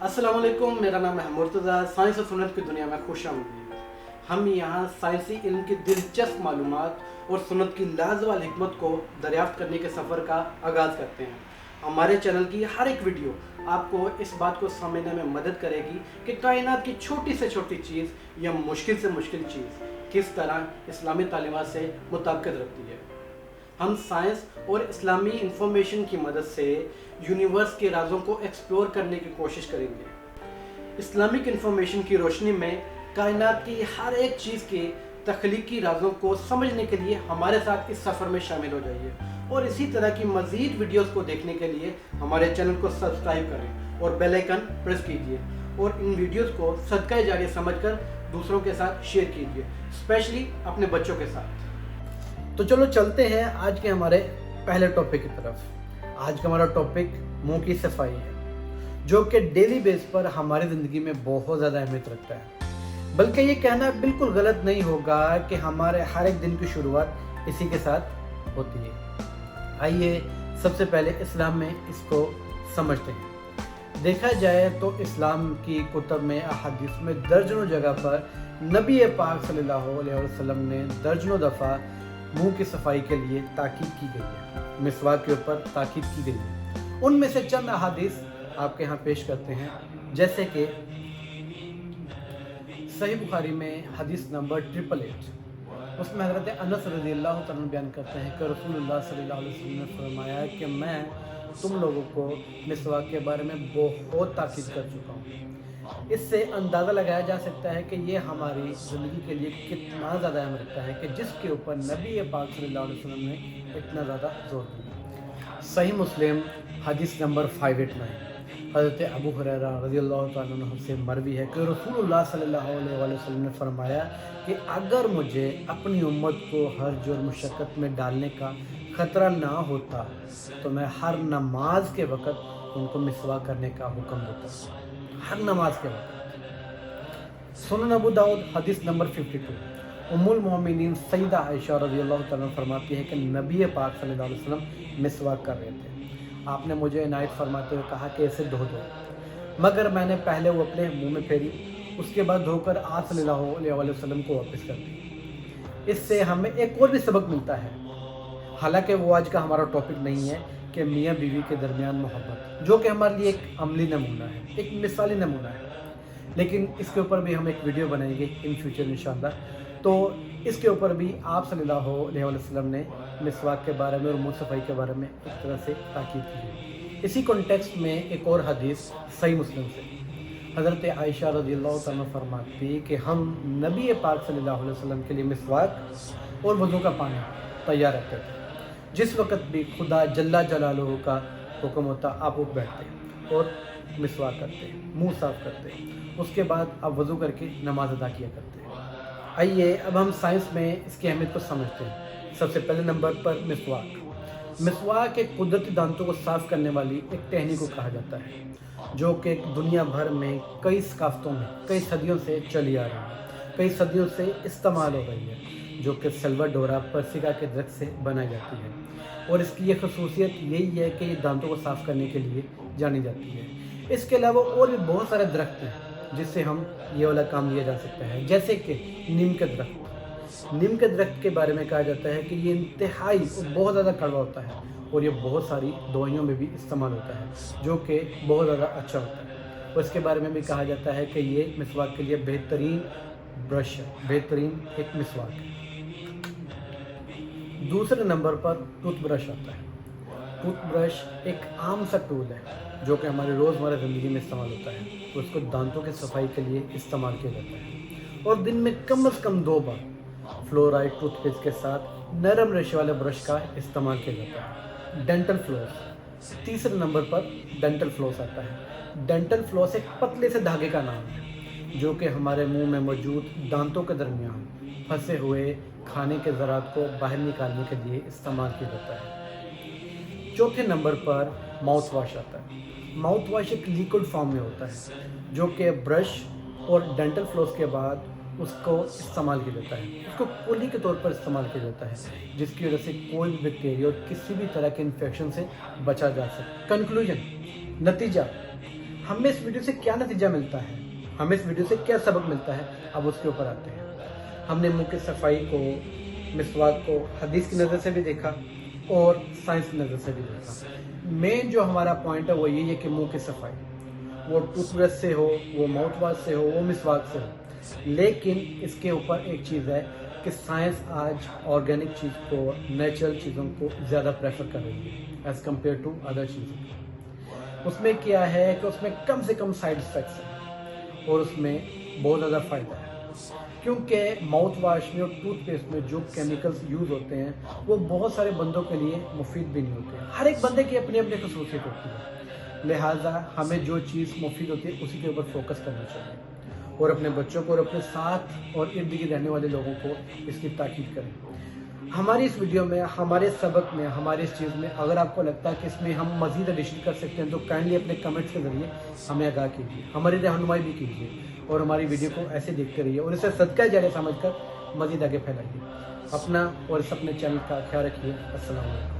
अस्सलाम वालेकुम, मेरा नाम है मुर्तज़ा। साइंस और सुन्नत की दुनिया में खुश आमदीद। हम यहाँ साइंसी इल्म की दिलचस्प मालूमात और सुन्नत की लाजवाब हिकमत को दरियाफ्त करने के सफ़र का आगाज़ करते हैं। हमारे चैनल की हर एक वीडियो आपको इस बात को समझने में मदद करेगी कि कायनात की छोटी से छोटी चीज़ या मुश्किल से मुश्किल चीज़ किस तरह इस्लामी तालीमात से मुताबिकत रखती है। हम साइंस और इस्लामी इंफॉर्मेशन की मदद से यूनिवर्स के राज़ों को एक्सप्लोर करने की कोशिश करेंगे। इस्लामिक इंफॉर्मेशन की रोशनी में कायनात की हर एक चीज़ के तख्लीकी राज़ों को समझने के लिए हमारे साथ इस सफ़र में शामिल हो जाइए और इसी तरह की मज़ीद वीडियोस को देखने के लिए हमारे चैनल को सब्सक्राइब करें और बेल आइकन प्रेस कीजिए और इन वीडियोस को सदका जारिया समझकर दूसरों के साथ शेयर कीजिए, स्पेशली अपने बच्चों के साथ। तो चलो चलते हैं आज के हमारे पहले टॉपिक की तरफ। आज का हमारा टॉपिक मुंह की सफाई है, जो कि डेली बेस पर हमारी ज़िंदगी में बहुत ज़्यादा अहमियत रखता है। बल्कि ये कहना बिल्कुल गलत नहीं होगा कि हमारे हर एक दिन की शुरुआत इसी के साथ होती है। आइए सबसे पहले इस्लाम में इसको समझते हैं। देखा जाए तो इस्लाम की कुतब में अहादीस में दर्जनों जगह पर नबी पाक सल्लल्लाहु अलैहि वसल्लम ने दर्जनों दफ़ा मुंह की सफाई के लिए ताकीद की गई है, मिसवाक के ऊपर ताकीद की गई है। उनमें से चंद अहादीस आपके यहाँ पेश करते हैं, जैसे कि सही बुखारी में हदीस नंबर 888, उसमें हज़रत अनस रज़ियल्लाहु तआला बयान करते हैं कि रसूलुल्लाह सल्लल्लाहु अलैहि वसल्लम ने फरमाया कि मैं तुम लोगों को मिसवाक के बारे में बहुत ताकीद कर चुका हूँ। इससे अंदाज़ा लगाया जा सकता है कि ये हमारी ज़िंदगी के लिए कितना ज़्यादा अहम रखता है कि जिसके ऊपर नबी पाक सल्लल्लाहु अलैहि वसल्लम ने इतना ज़्यादा जोर दिया। सही मुस्लिम हदीस नंबर 589, हज़रत अबू हुरैरा रज़ियल्लाहु तआला अन्हु से मरवी है कि रसूलुल्लाह सल्लल्लाहु अलैहि वसल्लम ने फरमाया कि अगर मुझे अपनी उम्मत को हर जुर्म मुशक्क़त में डालने का ख़तरा ना होता तो मैं हर नमाज के वक़्त उनको मिसवाक करने का हुक्म देता, हर नमाज के वक़्त। सुनन अबू दाऊद हदीस नंबर 52, उम्मुल मोमिनीन सैयदा आयशा रज़ियल्लाहु तआला फरमाती है कि नबी पाक सल्लल्लाहु अलैहि वसल्लम मिसवाक कर रहे थे। आपने मुझे इनायत फरमाते हुए कहा कि इसे धो दो, मगर मैंने पहले वो अपने मुंह में फेरी, उसके बाद धोकर आप सल्लल्लाहु अलैहि वसल्लम को वापस कर दी। इससे हमें एक और भी सबक मिलता है, हालांकि वो आज का हमारा टॉपिक नहीं है, कि मियाँ बीवी के दरमियान मोहब्बत, जो कि हमारे लिए एक अमली नमूना है, एक मिसाली नमूना है। लेकिन इसके ऊपर भी हम एक वीडियो बनाएंगे इन फ्यूचर इंशाअल्लाह। तो इसके ऊपर भी आप सल्लल्लाहु अलैहि वसल्लम ने मिसवाक के बारे में और मुंह सफाई के बारे में एक तरह से ताकीद की। इसी कॉन्टेक्स्ट में एक और हदीस सही मुस्लिम से हज़रत आयशा रज़ियल्लाहु तआला फरमाती कि हम नबी पाक सल्लल्लाहु अलैहि वसल्लम के लिए मिसवाक और वज़ू का पानी तैयार रखते थे। जिस वक़्त भी खुदा जल्ला जलालुहु का हुक्म होता, आप उठ बैठते और मिसवाक करते, मुंह साफ़ करते, उसके बाद आप वज़ू करके नमाज अदा किया करते। आइए अब हम साइंस में इसकी अहमियत को समझते हैं। सबसे पहले नंबर पर मिसवाक। मिसवाक एक कुदरती दांतों को साफ़ करने वाली एक टहनी को कहा जाता है, जो कि दुनिया भर में कई सकाफ़तों में कई सदियों से चली आ रही है, कई सदियों से इस्तेमाल हो रही है, जो कि सल्वाडोरा पर्सिका के दरख्त से बनाई जाती है। और इसकी ये खसूसियत यही है कि ये दांतों को साफ़ करने के लिए जानी जाती है। इसके अलावा और भी बहुत सारे दरख्त हैं जिससे हम ये वाला काम लिया जा सकता है, जैसे कि नीम के दरख्त। नीम के दरख्त के बारे में कहा जाता है कि ये इंतहाई बहुत ज़्यादा कड़वा होता है और ये बहुत सारी दवाइयों में भी इस्तेमाल होता है, जो कि बहुत ज़्यादा अच्छा होता है। और इसके बारे में भी कहा जाता है कि ये मिसवाक के लिए बेहतरीन ब्रश है, बेहतरीन एक मिसवाक है। दूसरे नंबर पर टूथब्रश आता है। टूथब्रश एक आम सा टूल है जो कि हमारी रोज़मर्रा ज़िंदगी में इस्तेमाल होता है, तो उसको दांतों की सफाई के लिए इस्तेमाल किया जाता है और दिन में कम से कम 2 बार फ्लोराइड टूथपेस्ट के साथ नरम रेशे वाले ब्रश का इस्तेमाल किया जाता है। Dental floss. तीसरे नंबर पर डेंटल फ्लॉस आता है। डेंटल फ्लॉस एक पतले से धागे का नाम है, जो कि हमारे मुंह में मौजूद दांतों के दरमियान फंसे हुए खाने के ज़रात को बाहर निकालने के लिए इस्तेमाल किया जाता है। चौथे नंबर पर माउथ वॉश आता है। माउथ वॉश एक लिक्विड फॉर्म में होता है, जो कि ब्रश और डेंटल फ्लॉस के बाद उसको इस्तेमाल किया जाता है, उसको कुल्ली के तौर पर इस्तेमाल किया जाता है, जिसकी वजह से कोई भी बैक्टीरिया और किसी भी तरह के इन्फेक्शन से बचा जा सके। कंक्लूजन, नतीजा, हमें इस वीडियो से क्या नतीजा मिलता है, हमें इस वीडियो से क्या सबक मिलता है, अब उसके ऊपर आते हैं। हमने मुंह की सफाई को, मिसवाक को हदीस की नज़र से भी देखा और साइंस की नज़र से भी देखा। मेन जो हमारा पॉइंट है वो यही है कि मुंह की सफाई, वो टूथब्रश से हो, वो माउथ वॉश से हो, वो मिसवाक से हो। लेकिन इसके ऊपर एक चीज़ है कि साइंस आज ऑर्गेनिक चीज़ को, नेचुरल चीज़ों को ज़्यादा प्रेफर कर रही है एज़ कम्पेयर टू अदर चीज़ों। उसमें क्या है कि उसमें कम से कम साइड इफ़ेक्ट्स हैं और उसमें बहुत ज़्यादा फ़ायदा है, क्योंकि माउथ वॉश में और टूथपेस्ट में जो केमिकल्स यूज़ होते हैं वो बहुत सारे बंदों के लिए मुफीद भी नहीं होते हैं। हर एक बंदे की अपनी अपनी खसूसियत होती है, लिहाजा हमें जो चीज़ मुफीद होती है उसी के ऊपर फोकस करना चाहिए और अपने बच्चों को और अपने साथ और इर्द गिर्द रहने वाले लोगों को इसकी ताकीद करें। हमारी इस वीडियो में, हमारे सबक में, हमारे इस चीज़ में अगर आपको लगता है कि इसमें हम मज़ीद एडिशन कर सकते हैं तो काइंडली अपने कमेंट्स के ज़रिए हमें आगाह कीजिए, हमारी रहनुमाई भी कीजिए और हमारी वीडियो को ऐसे देखते रहिए और इसे सदका जारिया समझकर मज़ीद आगे फैलाइए। अपना और इस अपने चैनल का ख्याल रखिए। अस्सलाम वालेकुम।